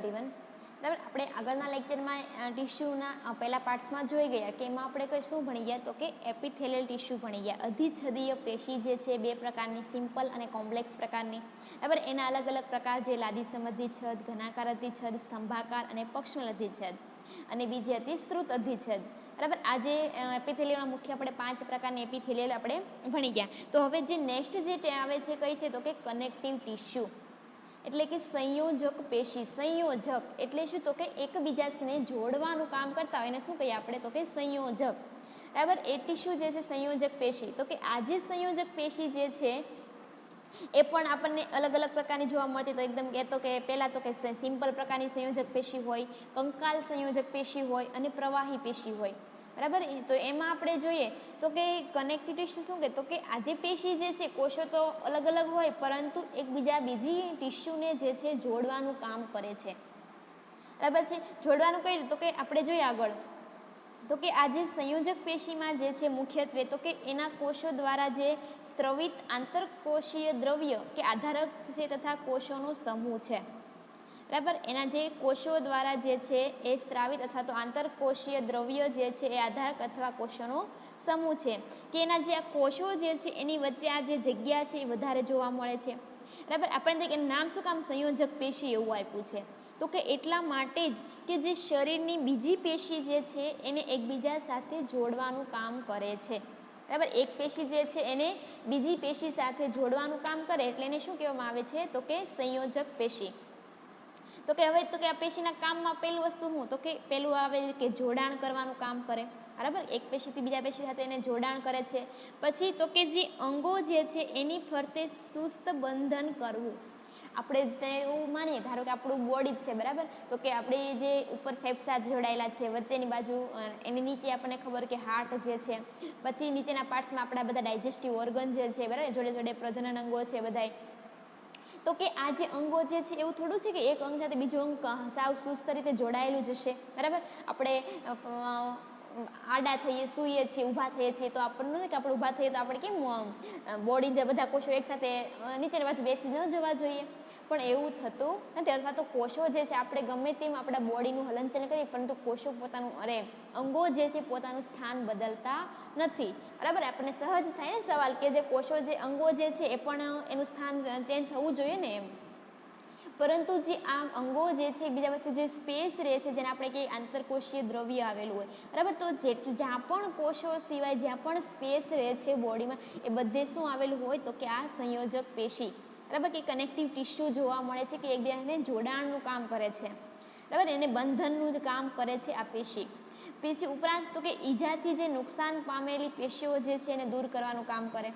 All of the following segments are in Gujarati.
एवरीवन। बराबर આપણે આગળના લેક્ચરમાં ટીશ્યુના પહેલા પાર્ટ્સમાં જોઈ ગયા કે એમાં આપણે કઈ શું ભણી ગયા તો કે એપિથેલિયલ ટીશ્યુ ભણી ગયા। અધિછદીય પેશી જે છે બે પ્રકારની, સિમ્પલ અને કોમ્પ્લેક્સ પ્રકારની। બરાબર એના અલગ અલગ પ્રકાર જે લાદી સમઅધિચ્છદ, ઘનાકાર અધિચ્છદ, સ્તંભાકાર અને પક્ષમલ અધિચ્છદ અને બીજી હતી શ્રુત અધિચ્છદ। બરાબર આજે એપિથેલિયલના મુખ્ય આપણે 5 પ્રકારની એપિથેલિયલ આપણે ભણી ગયા। તો હવે જે નેક્સ્ટ જે આવે છે કઈ છે તો કે કનેક્ટિવ ટીશ્યુ એટલે કે સંયોજક પેશી। સંયોજક એટલે શું તો કે એકબીજાને જોડવાનું કામ કરતા હોય એને શું કહીએ આપણે તો કે સંયોજક। બરાબર એ ટીશ્યુ જે છે સંયોજક પેશી। તો કે આ જે સંયોજક પેશી જે છે એ પણ આપણને અલગ અલગ પ્રકારની જોવા મળતી। તો એકદમ કહેતો કે પહેલાં તો કે સિમ્પલ પ્રકારની સંયોજક પેશી હોય, કંકાલ સંયોજક પેશી હોય અને પ્રવાહી પેશી હોય। બરાબર તો એમાં આપણે જોઈએ તો કે કનેક્ટિવ ટીશ્યુ શું કે તો કે આ જે પેશી જે છે કોષો તો અલગ અલગ હોય પરંતુ એકબીજા બીજી ટીશ્યુને જે છે જોડવાનું કામ કરે છે। બરાબર છે જોડવાનું કઈ તો કે આપણે જોઈએ આગળ તો કે આ જે સંયોજક પેશીમાં જે છે મુખ્યત્વે તો કે એના કોષો દ્વારા જે સ્ત્રવિત આંતરકોષીય દ્રવ્ય કે આધારક છે તથા કોષોનો સમૂહ છે। બરાબર એના જે કોષો દ્વારા જે છે એ સ્ત્રાવિત અથવા તો આંતરકોષીય દ્રવ્ય જે છે એ આધારક અથવા કોષોનો સમૂહ છે કે એના જે આ કોષો જે છે એની વચ્ચે આ જે જગ્યા છે એ વધારે જોવા મળે છે। બરાબર આપણને એનું નામ શું કામ સંયોજક પેશી એવું આપ્યું છે તો કે એટલા માટે જ કે જે શરીરની બીજી પેશી જે છે એને એકબીજા સાથે જોડવાનું કામ કરે છે। બરાબર એક પેશી જે છે એને બીજી પેશી સાથે જોડવાનું કામ કરે એટલે એને શું કહેવામાં આવે છે તો કે સંયોજક પેશી। તો કે હવે તો કે આ પેશીના કામમાં પહેલું વસ્તુ શું તો કે પહેલું આવે કે જોડાણ કરવાનું કામ કરે। બરાબર એક પેશીથી બીજા પેશી સાથે એને જોડાણ કરે છે। પછી તો કે જે અંગો જે છે એની ફરતે સુસ્ત બંધન કરવું। આપણે એવું માનીએ ધારો કે આપણું બોડી જ છે બરાબર તો કે આપણી જે ઉપર ફેફસા જોડાયેલા છે, વચ્ચેની બાજુ એની નીચે આપણને ખબર કે હાર્ટ જે છે, પછી નીચેના પાર્ટ્સમાં આપણા બધા ડાયજેસ્ટિવ ઓર્ગન જે છે બરાબર જોડે જોડે પ્રજનન અંગો છે બધાય। તો કે આ જે અંગો જે છે એવું થોડું છે કે એક અંગ સાથે બીજું અંગ સાવ સુસ્ત રીતે જોડાયેલું જ હશે। બરાબર આપણે આડા થઈએ, સૂઈએ છીએ, ઊભા થઈએ છીએ તો આપણને નથી કે આપણે ઊભા થઈએ તો આપણે કેમ બોડી જે બધા કોષો એકસાથે નીચેની બાજુ બેસી ન જવા જોઈએ પણ એવું થતું નથી। અથવા તો કોષો જે છે આપણે ગમે તેમ આપણા બોડીનું હલનચલન કરીએ પરંતુ કોષો પોતાનું અંગો જે છે પોતાનું સ્થાન બદલતા નથી। બરાબર આપણને સહજ થાય ને સવાલ કે જે કોષો જે અંગો જે છે એ પણ એનું સ્થાન ચેન્જ થવું જોઈએ ને એમ પરંતુ જે આ અંગો જે છે બીજા વચ્ચે જે સ્પેસ રહે છે જેને આપણે કહીએ આંતરકોષીય દ્રવ્ય આવેલું હોય બરાબર તો જ્યાં પણ કોષો સિવાય જ્યાં પણ સ્પેસ રહે છે બોડીમાં એ બધે શું આવેલું હોય તો કે આ સંયોજક પેશી બરાબર કે કનેક્ટિવ ટીશ્યુ જોવા મળે છે કે એકબીજાને જોડાણનું કામ કરે છે। બરાબર એને બંધનનું જ કામ કરે છે આ પેશી। પછી ઉપરાંત તો કે ઈજાથી જે નુકસાન પામેલી પેશીઓ જે છે એને દૂર કરવાનું કામ કરે।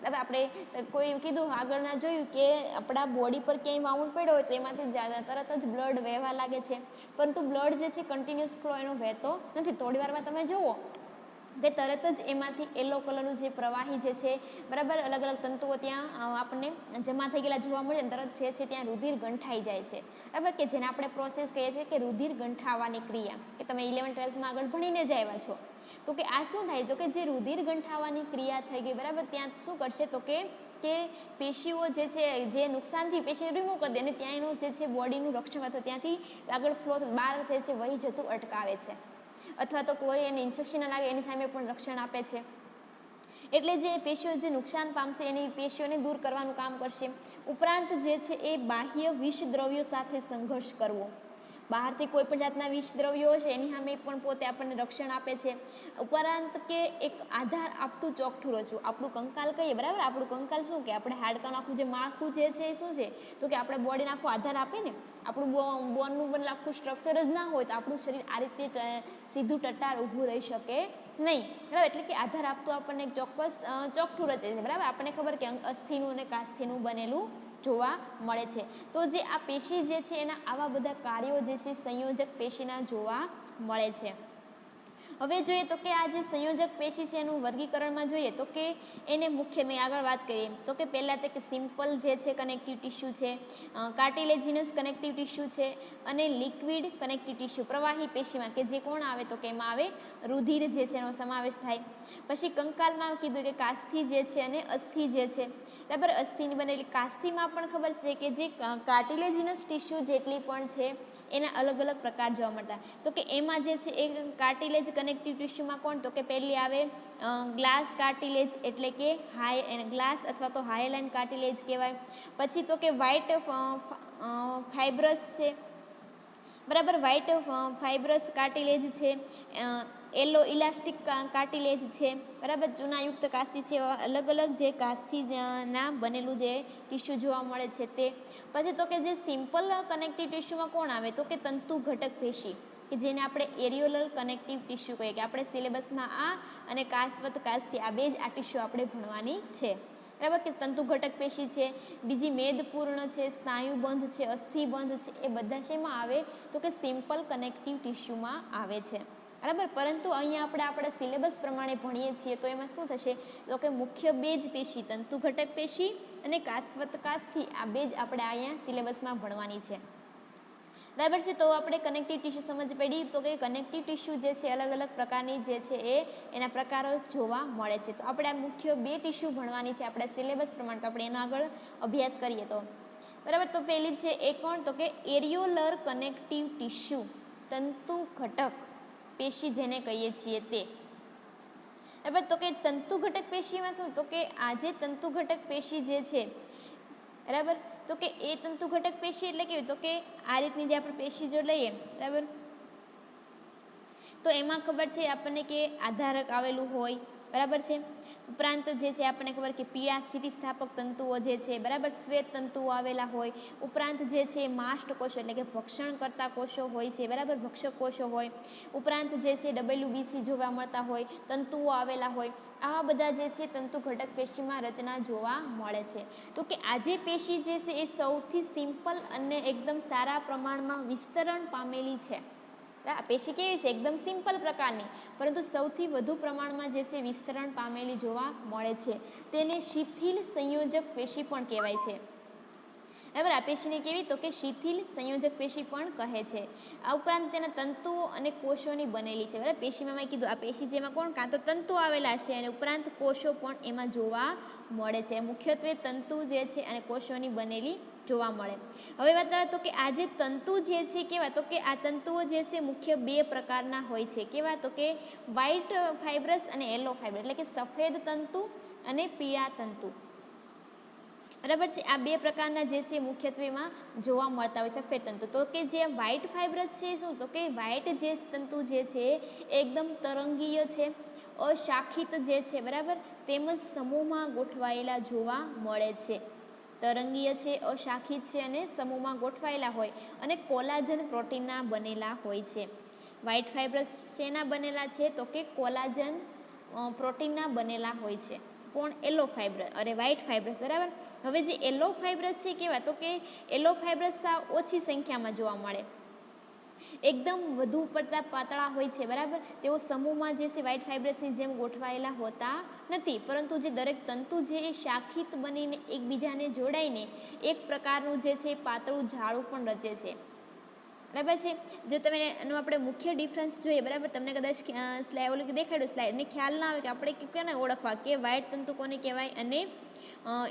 બરાબર આપણે કોઈ કીધું આગળના જોયું કે આપણા બોડી પર ક્યાંય વાઉન્ડ પડ્યો હોય તો એમાંથી તરત જ બ્લડ વહેવા લાગે છે પરંતુ બ્લડ જે છે કન્ટિન્યુઅસ ફ્લો એનો વહેતો નથી। થોડી વારમાં તમે જુઓ કે તરત જ એમાંથી યલો કલરનું જે પ્રવાહી જે છે બરાબર અલગ અલગ તંતુઓ ત્યાં આપણને જમા થઈ ગયેલા જોવા મળે તરત જે છે ત્યાં રુધિર ગંઠાઈ જાય છે। બરાબર કે જેને આપણે પ્રોસેસ કહીએ છીએ કે રુધિર ગંઠાવાની ક્રિયા કે તમે 11th-12thમાં આગળ ભણીને જ આવ્યા છો તો કે આ શું થાય તો કે જે રુધિર ગંઠાવાની ક્રિયા થઈ ગઈ બરાબર ત્યાં શું કરશે તો કે પેશીઓ જે છે જે નુકસાનથી પેશી રિમૂવ કરી દે અને ત્યાં એનું જે છે બોડીનું રક્ષણ અથવા ત્યાંથી આગળ ફ્લો બહાર જે છે વહી જતું અટકાવે છે અથવા તો કોઈ એને ઇન્ફેક્શન ના લાગે એની સામે પણ રક્ષણ આપે છે। એટલે જે પેશીઓ જે નુકસાન પામશે એની પેશીઓને દૂર કરવાનું કામ કરશે। ઉપરાંત જે છે એ બાહ્ય વિષ દ્રવ્યો સાથે સંઘર્ષ કરવો। બહારથી કોઈ પણ જાતના વિષ દ્રવ્યો હશે એની સામે પણ પોતે આપણને રક્ષણ આપે છે। ઉપરાંત કે એક આધાર આપતું ચોકઠું રચવું। આપણું કંકાલ કહીએ બરાબર આપણું કંકાલ શું કે આપણે હાડકાનું આખું જે માળખું જે છે એ શું છે તો કે આપણે બોડીને આખો આધાર આપે ને આપણું બોનનું બનેલું આખું સ્ટ્રક્ચર જ ના હોય તો આપણું શરીર આ રીતે સીધું ટટ્ટાર ઊભું રહી શકે નહીં। બરાબર એટલે કે આધાર આપતું આપણને એક ચોક્કસ ચોકઠું રચે છે। બરાબર આપણને ખબર કે અસ્થિનું અને કાસ્થિનું બનેલું જોવા મળે છે। તો જે આ પેશી જે છે એના આવા બધા કાર્યો જે છે સંયોજક પેશીના જોવા મળે છે। હવે જોઈએ તો કે આ જે સંયોજક પેશી છે એનું વર્ગીકરણમાં જોઈએ તો કે એને મુખ્ય મેં આગળ વાત કરીએ તો કે પહેલાં તો કે સિમ્પલ જે છે કનેક્ટિવ ટીશ્યુ છે, કાર્ટિલેજિનસ કનેક્ટિવ ટીશ્યુ છે અને લિક્વિડ કનેક્ટિવ ટીશ્યુ પ્રવાહી પેશીમાં કે જે કોણ આવે તો કે એમાં આવે રુધિર જે છે એનો સમાવેશ થાય। પછી કંકાલમાં કીધું કે કાસ્થિ જે છે અને અસ્થિ જે છે બરાબર અસ્થિની બનેલી કાસ્થિમાં પણ ખબર છે કે જે કાર્ટિલેજિનસ ટીશ્યુ જેટલી પણ છે એના અલગ અલગ પ્રકાર જોવા મળતા. તો કે એમાં જે છે એ કાર્ટિલેજ કનેક્ટિવ ટિશ્યુમાં કોણ, તો કે પહેલી આવે ગ્લાસ કાર્ટિલેજ એટલે કે ગ્લાસ અથવા તો હાયલાઇન કાર્ટિલેજ કહેવાય. પછી તો કે વ્હાઇટ ફાઇબ્રસ છે, બરાબર, વ્હાઇટ ફાઇબ્રસ કાર્ટિલેજ છે, યલો ઇલાસ્ટિક કાર્ટિલેજ છે, બરાબર, ચૂનાયુક્ત કાસ્થી છે. અલગ અલગ જે કાસ્થી ના બનેલું જે ટીશ્યુ જોવા મળે છે તે. પછી તો કે જે સિમ્પલ કનેક્ટિવ ટિશ્યુમાં કોણ આવે, તો કે તંતુ ઘટક પેશી, કે જેને આપણે એરિયોલર કનેક્ટિવ ટિશ્યુ કહીએ, કે આપણે સિલેબસમાં આ અને કાસ્વત કાસ્થી આ બે જ આ ટિશ્યુ આપણે ભણવાની છે, બરાબર. કે તંતુ ઘટક પેશી છે, બીજી મેદપૂર્ણ છે, સ્નાયુબંધ છે, અસ્થિબંધ છે, એ બધા શેમાં આવે, તો કે સિમ્પલ કનેક્ટિવ ટિશ્યુમાં આવે છે, બરાબર. પરંતુ અહીંયા આપણે આપણા સિલેબસ પ્રમાણે ભણીએ છીએ તો એમાં શું થશે, તો કે મુખ્ય બે જ પેશી તંતુ ઘટક પેશી અને કાસ્વત કાસ્થી આ બે જ આપણે અહીંયા સિલેબસમાં ભણવાની છે, બરાબર છે. તો આપણે કનેક્ટિવ ટિશ્યુ સમજ પડી. તો કે કનેક્ટિવ ટિશ્યુ જે છે અલગ અલગ પ્રકારની જે છે એ એના પ્રકારો જોવા મળે છે. તો આપણે આ મુખ્ય બે ટિશ્યુ ભણવાની છે આપણા સિલેબસ પ્રમાણે. તો આપણે એનો આગળ અભ્યાસ કરીએ તો, બરાબર. તો પહેલી છે એ કોણ, તો કે એરિયોલર કનેક્ટિવ ટિશ્યુ, તંતુ ઘટક પેશી જેને કહીએ છીએ તે, બરાબર. તો કે તંતુ ઘટક પેશીમાં શું, તો કે આ જે તંતુ ઘટક પેશી જે છે, બરાબર, તો કે એ તંતુ ઘટક પેશી એટલે કેવી, તો કે આ રીતની જે આપણે પેશી જો લઈએ, બરાબર, તો એમાં ખબર છે આપણને કે આધારક આવેલું હોય, બરાબર છે. ઉપરાંત જે છે આપણને ખબર કે પીળા સ્થિતિસ્થાપક તંતુઓ જે છે, બરાબર, શ્વેત તંતુઓ આવેલા હોય. ઉપરાંત જે છે માસ્ટ કોષો એટલે કે ભક્ષણ કરતા કોષો હોય છે, બરાબર, ભક્ષક કોષો હોય. ઉપરાંત જે છે WBC જોવા મળતા હોય, તંતુઓ આવેલા હોય. આવા બધા જે છે તંતુ ઘટક પેશીમાં રચના જોવા મળે છે. તો કે આ જે પેશી જે છે એ સૌથી સિમ્પલ અને એકદમ સારા પ્રમાણમાં વિસ્તરણ પામેલી છે. આ પેશી કેવી છે, એકદમ સિમ્પલ પ્રકારની, પરંતુ સૌથી વધુ પ્રમાણમાં જે છે વિસ્તરણ પામેલી જોવા મળે છે. તેને શિથિલ સંયોજક પેશી પણ કહેવાય છે, બરાબર. આ પેશીને કેવી, તો કે શિથિલ સંયોજક પેશી પણ કહે છે. આ ઉપરાંત તેના તંતુઓ અને કોષોની બનેલી છે, બરાબર. પેશીમાં મેં કીધું આ પેશી જેમાં કોણ, કાં તો તંતુ આવેલા છે અને ઉપરાંત કોષો પણ એમાં જોવા મળે છે. મુખ્યત્વે તંતુ જે છે અને કોષોની બનેલી જોવા મળે. હવે વાત આવે તો કે આ જે તંતુ જે છે કેવા, તો કે આ તંતુઓ જે છે મુખ્ય બે પ્રકારના હોય છે. કેવા, તો કે વ્હાઇટ ફાઇબ્રસ અને યલો ફાઇબ્રસ, એટલે કે સફેદ તંતુ અને પીળા તંતુ, બરાબર છે. આ બે પ્રકારના જે છે મુખ્યત્વેમાં જોવા મળતા હોય સફેદ તંતુ. તો કે જે વ્હાઇટ ફાઇબ્રસ છે શું, તો કે વ્હાઇટ જે તંતુ જે છે એકદમ તરંગીય છે, અશાખિત જે છે, બરાબર, તેમજ સમૂહમાં ગોઠવાયેલા જોવા મળે છે. તરંગીય છે, અશાખિત છે અને સમૂહમાં ગોઠવાયેલા હોય અને કોલાજન પ્રોટીનના બનેલા હોય છે. વ્હાઇટ ફાઇબ્રસ શેના બનેલા છે, તો કે કોલાજન પ્રોટીનના બનેલા હોય છે. કોણ, યલો ફાઇબ્રસ, અરે વ્હાઇટ ફાઇબ્રસ, બરાબર. હવે જે યલો ફાઇબ્રસ છે કેવા, તો કે યલો ફાઇબ્રસ ઓછી સંખ્યામાં જોવા મળે, એકદમ વધુ પડતા પાતળા હોય છે, બરાબર. તેઓ સમૂહમાં જે છે વ્હાઇટ ફાઇબ્રસની જેમ ગોઠવાયેલા હોતા નથી, પરંતુ જે દરેક તંતુ છે એ શાખિત બનીને એકબીજાને જોડાઈને એક પ્રકારનું જે છે પાતળું જાળું પણ રચે છે, બરાબર છે. જો તમે એનો આપણે મુખ્ય ડિફરન્સ જોઈએ, બરાબર, તમને કદાચ ઓલું દેખાડ્યું સ્લાઇડ ને ખ્યાલ ના આવે કે આપણે કેને ઓળખવા કે વ્હાઇટ તંતુ કોને કહેવાય અને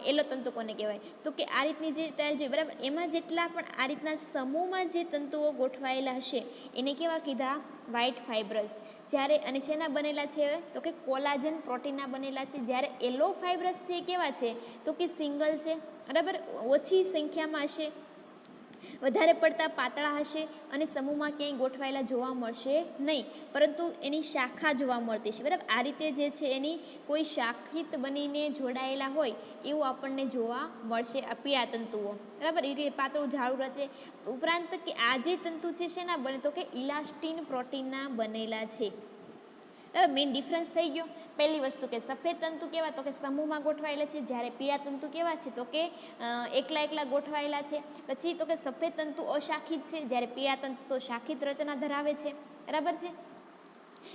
યલો તંતુ કોને કહેવાય, તો કે આ રીતની જે ટાઇલ જોઈએ, બરાબર, એમાં જેટલા પણ આ રીતના સમૂહમાં જે તંતુઓ ગોઠવાયેલા હશે એને કેવા કીધા, વ્હાઇટ ફાઇબ્રસ. જ્યારે અને શેના બનેલા છે, તો કે કોલાજન પ્રોટીનના બનેલા છે. જ્યારે યલો ફાઇબ્રસ છે કેવા છે, તો કે સિંગલ છે, બરાબર, ઓછી સંખ્યામાં હશે, વધારે પડતા પાતળા હશે અને સમૂહમાં ક્યાંય ગોઠવાયેલા જોવા મળશે નહીં, પરંતુ એની શાખા જોવા મળતી છે, બરાબર. આ રીતે જે છે એની કોઈ શાખિત બનીને જોડાયેલા હોય એવું આપણને જોવા મળશે આ પીળા તંતુઓ, બરાબર, એ રીતે પાતળું જાળું રચે. ઉપરાંત કે આ જે તંતુ છે શેના બને, તો કે ઇલાસ્ટિન પ્રોટીનના બનેલા છે. મેઇન ડિફરન્સ થઈ ગયો. પહેલી વસ્તુ કે સફેદ તંતુ કેવા, તો કે સમૂહમાં ગોઠવાયેલા છે, જ્યારે પીળા તંતુ કેવા છે, તો કે એકલા એકલા ગોઠવાયેલા છે. પછી તો કે સફેદ તંતુ અશાખિત છે, જ્યારે પીળા તંતુ તો શાખિત રચના ધરાવે છે, બરાબર છે.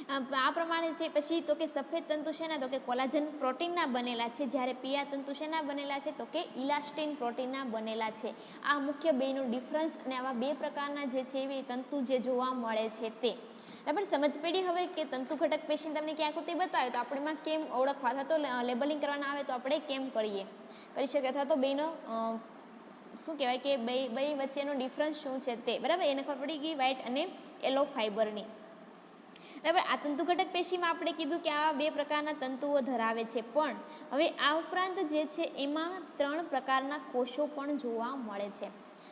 આ પ્રમાણે છે. પછી તો કે સફેદ તંતુ શેના, તો કે કોલાજન પ્રોટીનના બનેલા છે, જ્યારે પીળા તંતુ શેના બનેલા છે, તો કે ઇલાસ્ટિન પ્રોટીનના બનેલા છે. આ મુખ્ય બેનું ડિફરન્સ અને આવા બે પ્રકારના જે છે એ તંતુ જે જોવા મળે છે તે, બરાબર. સમજ પડી હવે કે તંતુ ઘટક પેશી તમને ક્યાં આકૃતિ બતાવે તો આપણે એમાં કેમ ઓળખવા, અથવા તો લેબલિંગ કરવાના આવે તો આપણે કેમ કરી શકીએ, અથવા તો બેનો શું કહેવાય કે બે વચ્ચેનો ડિફરન્સ શું છે તે, બરાબર, એને ખબર પડી ગઈ વ્હાઇટ અને યલો ફાઇબરની. બરાબર, આ તંતુ ઘટક પેશીમાં આપણે કીધું કે આ 2 પ્રકારના તંતુઓ ધરાવે છે, પણ હવે આ ઉપરાંત જે છે એમાં 3 પ્રકારના કોષો પણ જોવા મળે છે.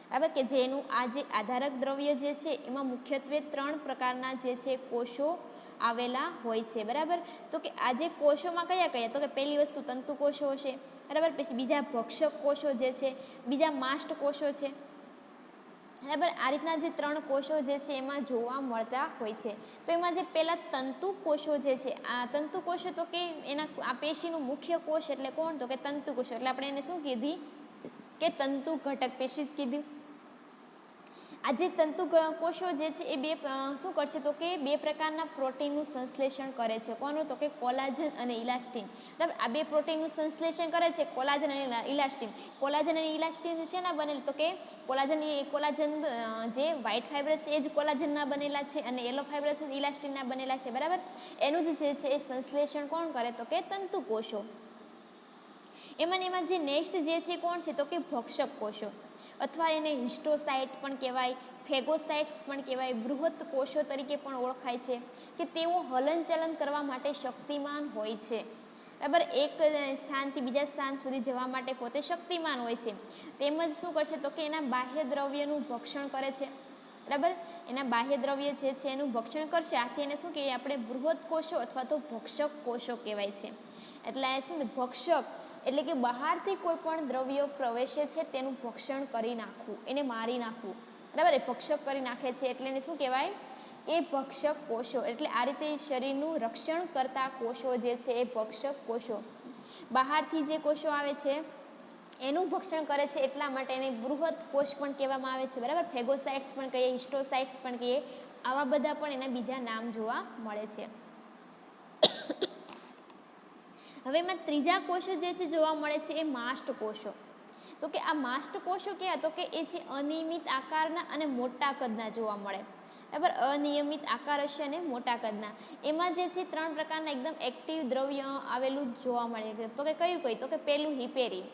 બરાબર, કે જેનું આ જે આધારક દ્રવ્ય જે છે એમાં મુખ્યત્વે 3 પ્રકારના જે છે કોષો આવેલા હોય છે. બરાબર, તો કે આ જે કોષોમાં કયા તો કે પહેલી વસ્તુ તંતુ કોષો હશે, બરાબર, પછી બીજા ભક્ષક કોષો જે છે, બીજા માસ્ટ કોષો છે. બરાબર, આ રીતના જે 3 કોષો જે છે એમાં જોવા મળતા હોય છે. તો એમાં જે પહેલા તંતુ કોષો જે છે, આ તંતુ કોષો તો કે એના આ પેશીનું મુખ્ય કોષ એટલે કોણ, તો કે તંતુ કોષો, એટલે આપણે એને શું કીધી કે તંતુ ઘટક પેશી જ કીધું. આ જે તંતુ કોષો જે છે એ શું કરશે તો કે 2 પ્રકારના પ્રોટીનનું સંશ્લેષણ કરે છે. કોનું, તો કે કોલાજન અને ઇલાસ્ટિન. બરાબર, આ 2 પ્રોટીનનું સંશ્લેષણ કરે છે, કોલાજન અને ઇલાસ્ટિન. કોલાજન અને ઇલાસ્ટિન શેના બનેલા, તો કે કોલાજન જે વ્હાઇટ ફાઇબર્સ એ જ કોલાજનના બનેલા છે અને યલો ફાઇબર્સ ઇલાસ્ટિનના બનેલા છે. બરાબર, એનું જે છે એ સંશ્લેષણ કોણ કરે, તો કે તંતુ કોષો. એમાં જે નેક્સ્ટ જે છે કોણ છે, તો કે ભક્ષક કોષો, અથવા એને હિસ્ટોસાઇટ પણ કહેવાય, ફેગોસાઇટ્સ પણ કહેવાય, બૃહત કોષો તરીકે પણ ઓળખાય છે, કે તેઓ હલનચલન કરવા માટે શક્તિમાન હોય છે. બરાબર, એક સ્થાનથી બીજા સ્થાન સુધી જવા માટે પોતે શક્તિમાન હોય છે. તેમજ શું કરશે, તો કે એના બાહ્ય દ્રવ્યનું ભક્ષણ કરે છે. બરાબર, એના બાહ્ય દ્રવ્ય જે છે એનું ભક્ષણ કરશે. આથી એને શું કહેવાય આપણે બૃહત કોષો અથવા તો ભક્ષક કોષો કહેવાય છે. એટલે શું ભક્ષક એટલે કે બહારથી કોઈ પણ દ્રવ્યો પ્રવેશે છે તેનું ભક્ષણ કરી નાખવું, એને મારી નાખવું. બરાબર, એ ભક્ષક કરી નાખે છે એટલે એને શું કહેવાય, એ ભક્ષક કોષો. એટલે આ રીતે શરીરનું રક્ષણ કરતા કોષો જે છે એ ભક્ષક કોષો. બહારથી જે કોષો આવે છે એનું ભક્ષણ કરે છે એટલા માટે એને બૃહત કોષ પણ કહેવામાં આવે છે. બરાબર, ફેગોસાઇટ્સ પણ કહીએ, હિસ્ટોસાઇટ્સ પણ કહીએ, આવા બધા પણ એના બીજા નામ જોવા મળે છે. હવે એમાં ત્રીજા કોષો જે છે જોવા મળે છે એ માસ્ટ કોષો. તો કે આ માસ્ટ કોષો કયા, તો કે એ છે અનિયમિત આકારના અને મોટા કદના જોવા મળે. બરાબર, અનિયમિત આકાર હશે અને મોટા કદના. એમાં જે છે 3 પ્રકારના એકદમ એક્ટિવ દ્રવ્ય આવેલું જોવા મળે. તો કે કયું, તો કે પહેલું હિપેરિન.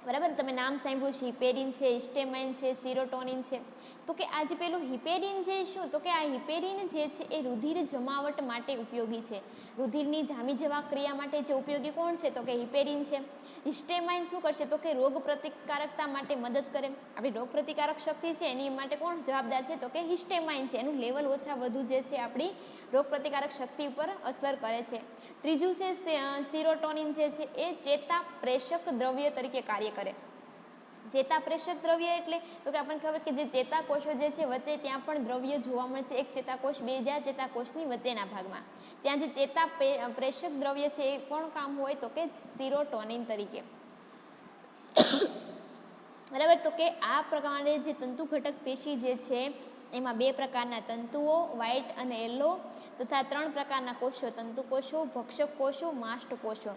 બરાબર, તમે નામ સાંભળ્યું છે, હિપેરિન છે, હિસ્ટેમાઇન છે, સિરોટોનિન છે. તો કે આ જે પેલું હિપેરિન છે શું, તો કે આ હિપેરિન જે છે એ રુધિર જમાવટ માટે ઉપયોગી છે. રુધિરની જામી જવા ક્રિયા માટે જે ઉપયોગી કોણ છે, તો કે હિપેરિન છે. હિસ્ટેમાઇન શું કરશે, તો કે રોગ પ્રતિકારકતા માટે મદદ કરે. આપણી રોગ પ્રતિકારક શક્તિ છે એની માટે કોણ જવાબદાર છે, તો કે હિસ્ટેમાઇન છે. એનું લેવલ ઓછા વધુ જે છે આપણી રોગ પ્રતિકારક શક્તિ ઉપર અસર કરે છે. ત્રીજું છે સિરોટોનિન જે છે એ ચેતા પ્રેષક દ્રવ્ય તરીકે કાર્ય કરે. ચેતા પ્રેષક દ્રવ્ય એટલે તો કે આપણને ખબર કે જે ચેતાકોષો જે છે વચ્ચે ત્યાં પણ દ્રવ્ય જોવા મળશે. એક ચેતાકોષ બીજા ચેતાકોષની વચ્ચેના ભાગમાં ત્યાં જે ચેતા પ્રેષક દ્રવ્ય છે એ કોણ કામ હોય, તો કે સિરોટોનિન તરીકે. બરાબર, તો કે આ પ્રકારે જે તંતુ ઘટક પેશી જે છે એમાં 2 પ્રકારના તંતુઓ, વ્હાઇટ અને યલો, તથા 3 પ્રકારના કોષો, તંતુ કોષો, ભક્ષક કોષો, માસ્ટ કોષો,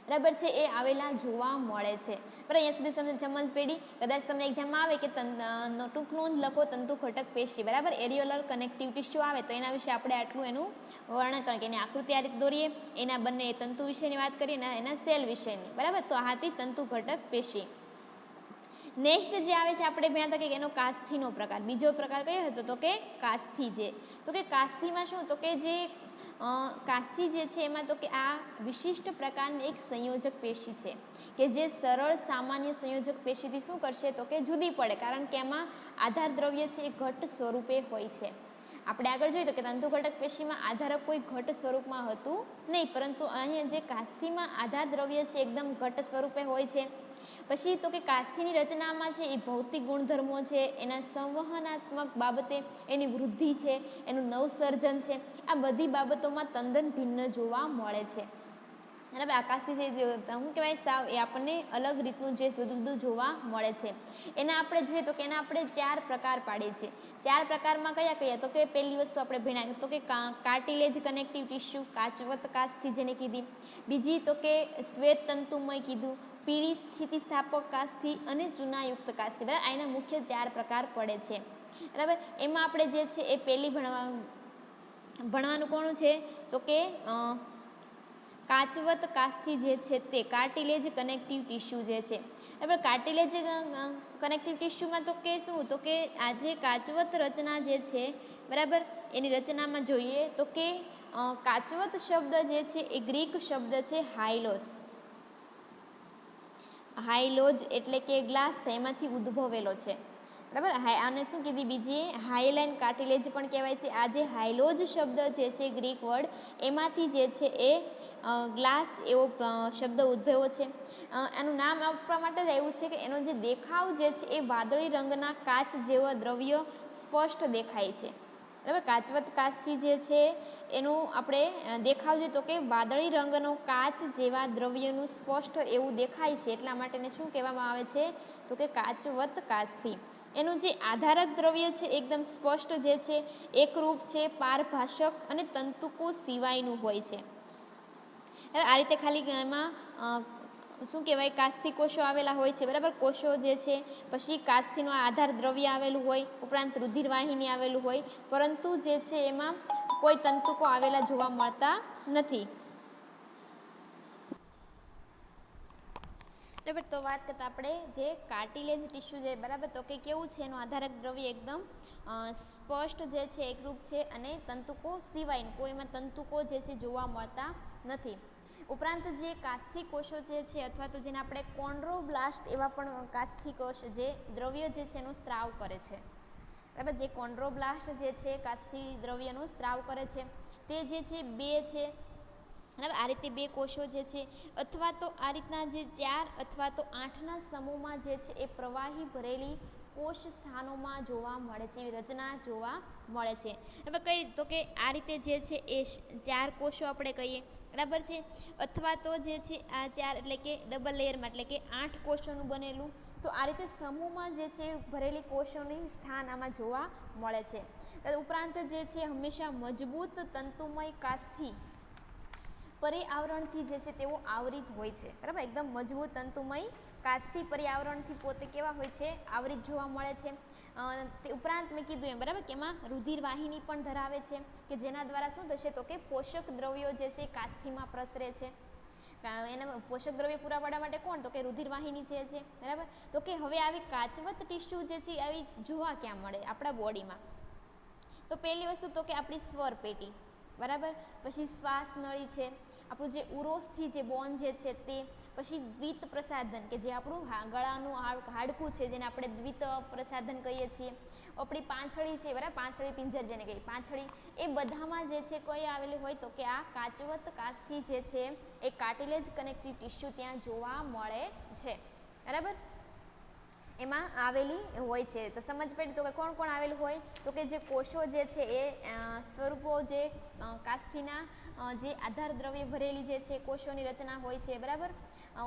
બરાબર છે, એ આવેલા જોવા મળે છે. બરાબર, અહીંયા સુધી સમજ પડી. કદાચ તમને એક્ઝામમાં આવે કે ટૂંક નોંધ લખો તંતુ ઘટક પેશી. બરાબર, એરિયોલર કનેક્ટિવ ટિશ્યુ આવે તો એના વિશે આપણે આટલું એનું વર્ણન કરીએ, એની આકૃતિ આ રીતે દોરીએ, એના બંને તંતુ વિશેની વાત કરીએ, એના સેલ વિશેની. બરાબર, તો આ હતી તંતુ ઘટક પેશી. નેક્સ્ટ જે આવે છે આપણે ભણ્યા હતા કે એનો કાસ્થીનો પ્રકાર. બીજો પ્રકાર કયો હતો, તો કે કાસ્થી. જે તો કે કાસ્થીમાં શું, તો કે જે કાસ્થી જે છે એમાં તો કે આ વિશિષ્ટ પ્રકારની એક સંયોજક પેશી છે કે જે સરળ સામાન્ય સંયોજક પેશીથી શું કરશે, તો કે જુદી પડે, કારણ કે એમાં આધાર દ્રવ્ય છે એ ઘટ સ્વરૂપે હોય છે. આપણે આગળ જોયું તો કે તંતુ ઘટક પેશીમાં આધારક કોઈ ઘટ સ્વરૂપમાં હતું નહીં, પરંતુ અહીંયા જે કાસ્થીમાં આધાર દ્રવ્ય છે એકદમ ઘટ સ્વરૂપે હોય છે. પછી તો કે કાસ્થીની રચનામાં છે એ ભૌતિક ગુણધર્મો છે, એના સંવહનાત્મક બાબતે એની વૃદ્ધિ છે, એનું નવસર્જન છે, આ બધી બાબતોમાં તદ્દન ભિન્ન જોવા મળે છે. બરાબર, આ કાસ્થી જે શું કહેવાય સાવ એ આપણને અલગ રીતનું જે જુદું જુદું જોવા મળે છે. એના આપણે જોઈએ તો કે એના આપણે 4 પ્રકાર પાડીએ છીએ. 4 પ્રકારમાં કયા, તો કે પહેલી વસ્તુ આપણે ભણ્યા તો કે કાર્ટિલેજ કનેક્ટિવ ટિશ્યુ, કાચવત કાસ્થી જેને કીધી. બીજી તો કે શ્વેત તંતુમય કીધું, પીળી સ્થિતિસ્થાપક કાસ્થી અને ચૂનાયુક્ત કાસ્થી. બરાબર, આના મુખ્ય 4 પ્રકાર પડે છે. બરાબર, એમાં આપણે જે છે એ પહેલી ભણવાનું કોણ છે, તો કે કાચવત કાસ્થી જે છે તે કાર્ટિલેજ કનેક્ટિવ ટિશ્યુ જે છે. બરાબર. કાર્ટિલેજ કનેક્ટિવ ટિશ્યુમાં તો કે શું, તો કે આ જે કાચવત રચના જે છે બરાબર, એની રચનામાં જોઈએ તો કે કાચવત શબ્દ જે છે એ ગ્રીક શબ્દ છે હાઇલોસ. હાઇલોજ એટલે કે ગ્લાસ, એમાંથી ઉદ્ભવેલો છે બરાબર. આને શું કીધી બીજી, હાઇલાઇન કાર્ટિલેજ પણ કહેવાય છે. આ જે હાઇલોજ શબ્દ જે છે ગ્રીક વર્ડ, એમાંથી જે છે એ ગ્લાસ એવો શબ્દ ઉદ્ભવ્યો છે. એનું નામ આપવા માટે જ એવું છે કે એનો જે દેખાવ જે છે એ વાદળી રંગના કાચ જેવા દ્રવ્ય સ્પષ્ટ દેખાય છે બરાબર. કાચવત કાચથી જે છે એનું આપણે દેખાવ જોઈએ તો કે વાદળી રંગનો કાચ જેવા દ્રવ્યનું સ્પષ્ટ એવું દેખાય છે, એટલા માટે એને શું કહેવામાં આવે છે તો કે કાચવત કાચથી. એનું જે આધારક દ્રવ્ય છે એકદમ સ્પષ્ટ જે છે, એકરૂપ છે, પારભાષક અને તંતુકો સિવાયનું હોય છે. હવે આ રીતે ખાલી એમાં શું કહેવાય, કાચથી કોષો આવેલા હોય છે બરાબર. કોષો જે છે પછી કાચથીનું આધાર દ્રવ્ય આવેલું હોય, ઉપરાંત રુધિરવાહિની આવેલું હોય, પરંતુ જે છે એમાં કોઈ તંતુકો આવેલા જોવા મળતા નથી બરાબર. તો વાત કરતા આપણે જે કાર્ટિલેજ ટિશ્યુ છે બરાબર, તો કે કેવું છે, એનું આધારક દ્રવ્ય એકદમ સ્પષ્ટ જે છે, એકરૂપ છે અને તંતુકો સિવાય કોઈમાં તંતુકો જે છે જોવા મળતા નથી. ઉપરાંત જે કાચથી કોષો જે છે અથવા તો જેને આપણે કોન્ડ્રોબ્લાસ્ટ એવા પણ કાચથી કોષ જે દ્રવ્ય જે છે એનો સ્ત્રાવ કરે છે બરાબર. જે કોન્ડ્રોબ્લાસ્ટ જે છે કાચથી દ્રવ્યનો સ્ત્રાવ કરે છે, તે જે છે બે છે બરાબર. આ રીતે બે કોષો જે છે અથવા તો આ રીતના જે 4 અથવા તો 8ના સમૂહમાં જે છે એ પ્રવાહી ભરેલી કોષ સ્થાનોમાં જોવા મળે છે, એવી રચના જોવા મળે છે બરાબર. કઈ તો કે આ રીતે જે છે એ 4 કોષો આપણે કહીએ બરાબર છે, અથવા તો જે છે આ 4 એટલે કે ડબલ લેયરમાં એટલે કે 8 કોષોનું બનેલું. તો આ રીતે સમૂહમાં જે છે ભરેલી કોષોની સ્થાન આમાં જોવા મળે છે. ઉપરાંત જે છે હંમેશા મજબૂત તંતુમય કાચથી પર્યાવરણથી જે છે તેઓ આવરિત હોય છે બરાબર. એકદમ મજબૂત તંતુમય કાચથી પર્યાવરણથી પોતે કેવા હોય છે, આવરિત જોવા મળે છે. તે ઉપરાંત મેં કીધું એમ બરાબર કે એમાં રુધિર વાહિની પણ ધરાવે છે કે જેના દ્વારા શું થશે તો કે પોષક દ્રવ્યો જે છે કાચથીમાં પ્રસરે છે. એને પોષક દ્રવ્ય પૂરા પાડવા માટે કોણ, તો કે રુધિર વાહિની જે છે બરાબર. તો કે હવે આવી કાચવત ટિશ્યુ જે છે આવી જોવા ક્યાં મળે આપણા બોડીમાં, તો પહેલી વસ્તુ તો કે આપણી સ્વર પેટી બરાબર, પછી શ્વાસ નળી છે, આપણું જે ઉરોસ્થિ જે બોન જે છે તે, પછી દ્વિત પ્રસાધન કે જે આપણું ગળાનું હાડકું છે જેને આપણે દ્વિત પ્રસાધન કહીએ છીએ, આપણી પાંછડી છે બરાબર, પાંછડી પિંજર જેને કહીએ પાંછડી, એ બધામાં જે છે કઈ આવેલી હોય તો કે આ કાચવત કાચથી જે છે એ કાર્ટિલેજ કનેક્ટિવ ટિશ્યુ ત્યાં જોવા મળે છે બરાબર, એમાં આવેલી હોય છે. તો સમજ પડી તો કે કોણ કોણ આવેલું હોય તો કે જે કોષો જે છે એ સ્વરૂપો જે કાચથીના જે આધાર દ્રવ્ય ભરેલી જે છે કોષોની રચના હોય છે બરાબર.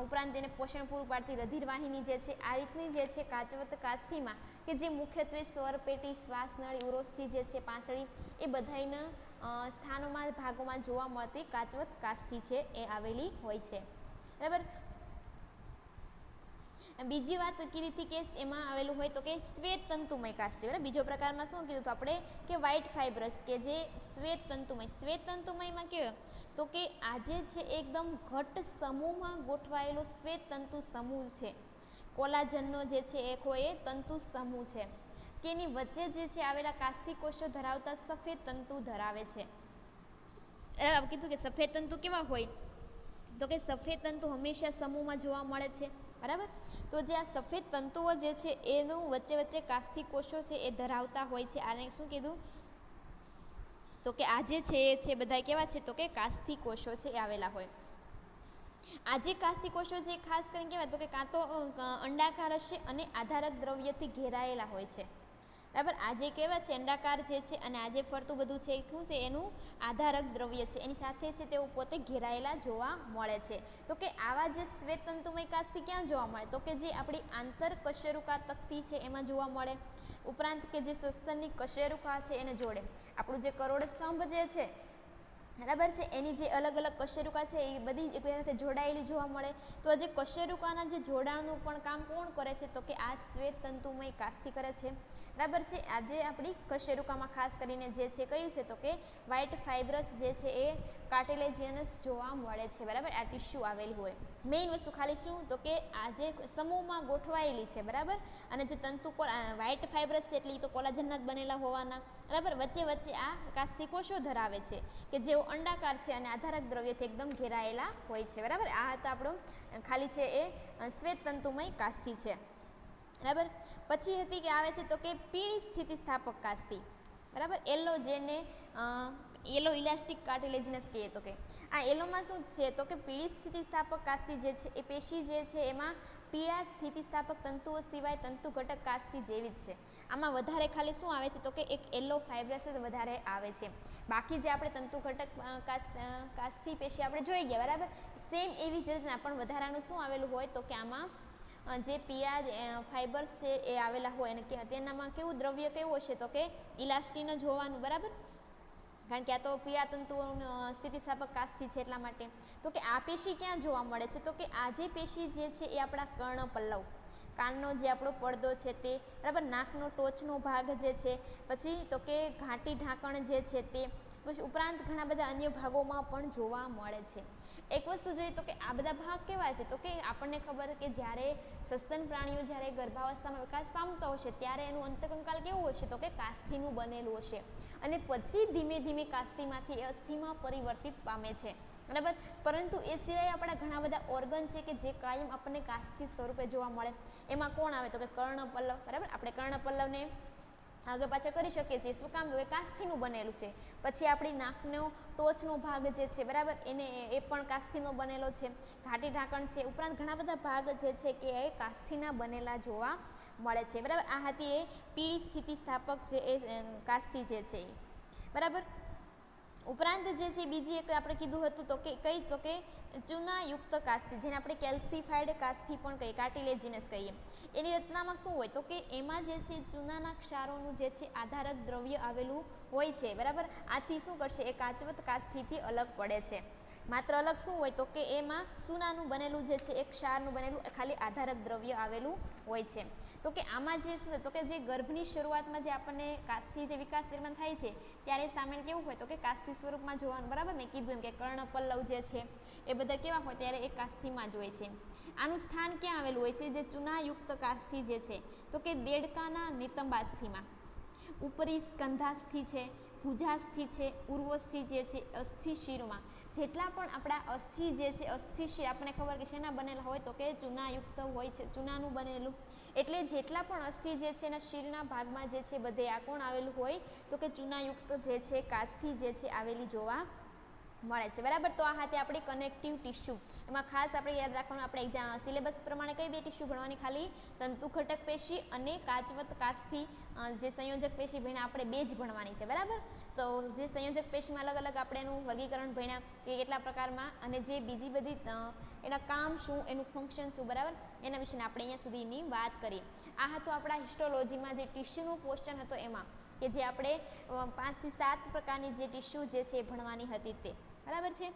ઉપરાંત તેને પોષણ પૂરું પાડતી રુધિરવાહિની જે છે આ રીતની જે છે કાચવત કાચથીમાં કે જે મુખ્યત્વે સ્વરપેટી, શ્વાસનળી, ઉરોસ્થિ જે છે પાંસળી, એ બધાના સ્થાનોમાં ભાગોમાં જોવા મળતી કાચવત કાચથી છે એ આવેલી હોય છે બરાબર. બીજી વાત કીધી હતી કે એમાં આવેલું હોય તો કે શ્વેત તંતુમય કાચથી બરાબર. બીજો પ્રકારમાં શું કીધું તો આપણે કે વ્હાઇટ ફાઇબ્રસ કે જે શ્વેત તંતુમયમાં કેવું તો કે આજે છે એકદમ ઘટ્ટ સમૂહમાં ગોઠવાયેલો શ્વેત તંતુ સમૂહ છે. કોલાજનનો જે છે એક હોય એ તંતુ સમૂહ છે કે એની વચ્ચે જે છે આવેલા કાચથી કોષો ધરાવતા સફેદ તંતુ ધરાવે છે. કીધું કે સફેદ તંતુ કેવા હોય તો કે સફેદ તંતુ હંમેશા સમૂહમાં જોવા મળે છે બરાબર. તો જે આ સફેદ તંતુઓ જે છે એનું વચ્ચે વચ્ચે કાચથી કોષો છે એ ધરાવતા હોય છે. આને શું કીધું તો કે આજે છે એ છે બધા કેવા છે તો કે કાચથી કોષો છે એ આવેલા હોય. આજે કાચથી કોષો છે ખાસ કરીને કહેવાય તો કે કાં તો અંડાકાર હશે અને આધારક દ્રવ્યથી ઘેરાયેલા હોય છે બરાબર. આજે કેવા છે અંડાકાર જે છે અને આજે ફરતું બધું છે શું છે એનું આધારક દ્રવ્ય છે, એની સાથે છે તેઓ પોતે ઘેરાયેલા જોવા મળે છે. તો કે આવા જે શ્વેત તંતુમય કાચથી ક્યાં જોવા મળે તો કે જે આપણી આંતર કશેરુકા તક્તિ છે એમાં જોવા મળે. ઉપરાંત કે જે સસ્તનની કશેરુકા છે એને જોડે આપણું જે કરોડ સ્તંભ જે છે બરાબર છે એની જે અલગ અલગ કશેરુકા છે એ બધી એકબીજા સાથે જોડાયેલી જોવા મળે. તો જે કશેરુકાના જે જોડાણનું પણ કામ કોણ કરે છે તો કે આ શ્વેત તંતુમય કાચથી કરે છે બરાબર છે. આજે આપણી કશેરુકામાં ખાસ કરીને જે છે કયું છે તો કે વ્હાઇટ ફાઇબ્રસ જે છે એ કાર્ટિલેજિયનસ જોવા મળે છે બરાબર, આ ટિશ્યુ આવેલી હોય. મેઇન વસ્તુ ખાલી શું તો કે આ જે સમૂહમાં ગોઠવાયેલી છે બરાબર, અને જે તંતુ વ્હાઇટ ફાઇબ્રસ છે એટલે એ તો કોલાજનના જ બનેલા હોવાના બરાબર. વચ્ચે વચ્ચે આ કાસ્થિ કોષો ધરાવે છે કે જેઓ અંડાકાર છે અને આધારક દ્રવ્યથી એકદમ ઘેરાયેલા હોય છે બરાબર. આ હતો આપણો ખાલી છે એ શ્વેત તંતુમય કાસ્થિ છે બરાબર. પછી હતી કે આવે છે તો કે પીળી સ્થિતિસ્થાપક કાસ્થિ બરાબર. એલો જેને યેલો ઇલાસ્ટિક કાર્ટિલેજિનસ કહીએ તો કે આ યેલોમાં શું છે તો કે પીળી સ્થિતિસ્થાપક કાસ્થિ જે છે એ પેશી જે છે એમાં પીળા સ્થિતિસ્થાપક તંતુઓ સિવાય તંતુ ઘટક કાસ્થિ જેવી જ છે. આમાં વધારે ખાલી શું આવે છે તો કે એક યેલો ફાઇબ્રસ જ વધારે આવે છે. બાકી જે આપણે તંતુ ઘટક કાસ્થિ પેશી આપણે જોઈ ગયા બરાબર, સેમ એવી જ રીતના પણ વધારાનું શું આવેલું હોય તો કે આમાં જે પીળા ફાઇબર્સ છે એ આવેલા હોય અને તેનામાં કેવું દ્રવ્ય કેવું હશે તો કે ઇલાસ્ટિન જ હોવાનું બરાબર, કારણ કે આ તો પીળા તંતુઓનું સ્થિતિસ્થાપક કાસ્થિ છે એટલા માટે. તો કે આ પેશી ક્યાં જોવા મળે છે તો કે આ જે પેશી જે છે એ આપણા કર્ણપલ્લવ, કાનનો જે આપણો પડદો છે તે બરાબર, નાકનો ટોચનો ભાગ જે છે, પછી તો કે ઘાટી ઢાંકણ જે છે તે, પછી ઉપરાંત ઘણા બધા અન્ય ભાગોમાં પણ જોવા મળે છે. એક વસ્તુ જોઈએ તો કે આ બધા ભાગ કેવા છે તો કે આપણને ખબર કે જ્યારે સસ્તન પ્રાણીઓ જ્યારે ગર્ભાવસ્થામાં વિકાસ પામતા હશે ત્યારે એનું અંતકંકાલ કેવું હશે તો કે કાસ્થિનું બનેલું હશે, અને પછી ધીમે ધીમે કાસ્થિમાંથી એ અસ્થિમાં પરિવર્તિત પામે છે બરાબર. પરંતુ એ સિવાય આપણા ઘણા બધા ઓર્ગન છે કે જે કાયમ આપણને કાસ્થિ સ્વરૂપે જોવા મળે. એમાં કોણ આવે તો કે કર્ણપલ્લવ બરાબર. આપણે કર્ણપલ્લવને આગળ પાછળ કરી શકીએ છીએ, શું કામ તો કે કાસ્થિનું બનેલું છે. પછી આપણી નાકનો ટોચનો ભાગ જે છે બરાબર, એ પણ કાસ્થિનો બનેલો છે. ઘાટી ઢાંકણ છે, ઉપરાંત ઘણા બધા ભાગ જે છે કે એ કાસ્થિના બનેલા જોવા મળે છે બરાબર. આ હતી એ પીળી સ્થિતિસ્થાપક છે એ કાસ્થિ જે છે બરાબર. ઉપરાંત જે છે બીજી એક આપણે કીધું હતું તો કે કઈ તો કે ચૂનાયુક્ત કાસ્થિ, જેને આપણે કેલ્સિફાઈડ કાસ્થિ પણ કહીએ, કાર્ટિલેજિનસ કહીએ. એની રચનામાં શું હોય તો કે એમાં જે છે ચૂનાના ક્ષારોનું જે છે આધારક દ્રવ્ય આવેલું હોય છે બરાબર. આથી શું કરશે એ કાચવત કાસ્થિથી અલગ પડે છે. માત્ર અલગ શું હોય તો કે એમાં ચૂનાનું બનેલું જે છે એક ક્ષારનું બનેલું ખાલી આધારક દ્રવ્ય આવેલું હોય છે. તો કે આમાં જે શું તો કે જે ગર્ભની શરૂઆતમાં જે આપણને કાસ્થિ જે વિકાસ નિર્માણ થાય છે ત્યારે સામેલ કેવું હોય તો કે કાસ્થિ સ્વરૂપમાં જોવાનું બરાબર. મેં કીધું એમ કે કર્ણપલ્લવ જે છે એ બધા કેવા હોય ત્યારે એ કાસ્થિમાં જ હોય છે. આનું સ્થાન ક્યાં આવેલું હોય છે જે ચૂનાયુક્ત કાસ્થિ જે છે તો કે દેડકાના નિતંબાસ્થિમાં, ઉપરી સ્કંધાસ્થિ છે, ભુજાસ્થિ છે, ઉર્વસ્થિ જે છે, અસ્થિશિરમાં જેટલા પણ આપણા અસ્થિ જે છે અસ્થિશિર આપણને ખબર કે શેના બનેલા હોય તો કે ચૂનાયુક્ત હોય છે, ચૂનાનું બનેલું. એટલે જેટલા પણ અસ્થિ જે છે એના શિરના ભાગમાં જે છે બધે આ કોણ આવેલું હોય તો કે ચૂનાયુક્ત જે છે કાસ્થિ જે છે આવેલી જોવા મળે છે બરાબર. તો આ હતી આપણી કનેક્ટિવ ટિશ્યુ. એમાં ખાસ આપણે યાદ રાખવાનું, આપણે સિલેબસ પ્રમાણે કઈ બે ટિશ્યુ ભણવાની, ખાલી તંતુ ઘટક પેશી અને કાચવત કાસ્થિ જે સંયોજક પેશી ભણ્યા આપણે બે જ ભણવાની છે બરાબર. તો જે સંયોજક પેશીમાં અલગ અલગ આપણે એનું વર્ગીકરણ ભણ્યા કે કેટલા પ્રકારમાં, અને જે બીજી બધી એના કામ શું, એનું ફંક્શન શું બરાબર, એના વિશે આપણે અહીંયા સુધીની વાત કરી. આ હતું આપણા હિસ્ટોલોજીમાં જે ટિશ્યુનું પોર્શન હતો એમાં, કે જે આપણે 5 થી 7 પ્રકારની જે ટિશ્યુ જે છે એ ભણવાની હતી તે બરાબર છે.